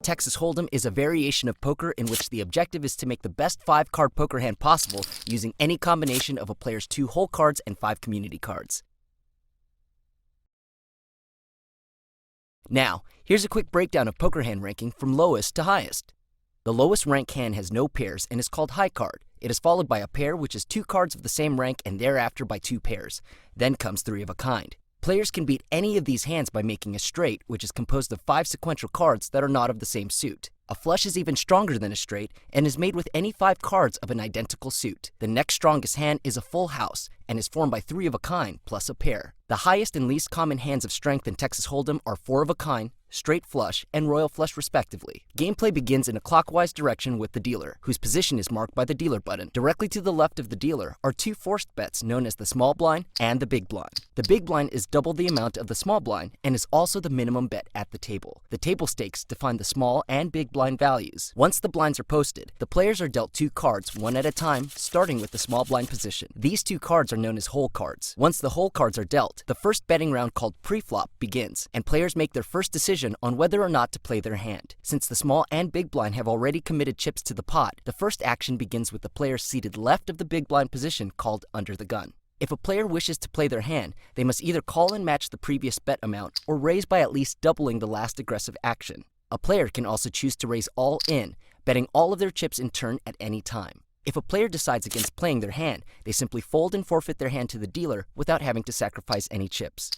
Texas Hold'em is a variation of poker in which the objective is to make the best 5-card poker hand possible using any combination of a player's 2 whole cards and 5 community cards. Now, here's a quick breakdown of poker hand ranking from lowest to highest. The lowest rank hand has no pairs and is called high card. It is followed by a pair, which is 2 cards of the same rank, and thereafter by 2 pairs. Then comes 3 of a kind. Players can beat any of these hands by making a straight, which is composed of 5 sequential cards that are not of the same suit. A flush is even stronger than a straight and is made with any 5 cards of an identical suit. The next strongest hand is a full house and is formed by 3 of a kind plus a pair. The highest and least common hands of strength in Texas Hold'em are 4 of a kind, straight flush, and royal flush respectively. Gameplay begins in a clockwise direction with the dealer, whose position is marked by the dealer button. Directly to the left of the dealer are 2 forced bets known as the small blind and the big blind. The big blind is double the amount of the small blind and is also the minimum bet at the table. The table stakes define the small and big blind values. Once the blinds are posted, the players are dealt 2 cards one at a time, starting with the small blind position. These 2 cards are known as hole cards. Once the hole cards are dealt, the first betting round called pre-flop begins, and players make their first decision on whether or not to play their hand. Since the small and big blind have already committed chips to the pot, the first action begins with the player seated left of the big blind position called under the gun. If a player wishes to play their hand, they must either call and match the previous bet amount or raise by at least doubling the last aggressive action. A player can also choose to raise all in, betting all of their chips in turn at any time. If a player decides against playing their hand, they simply fold and forfeit their hand to the dealer without having to sacrifice any chips.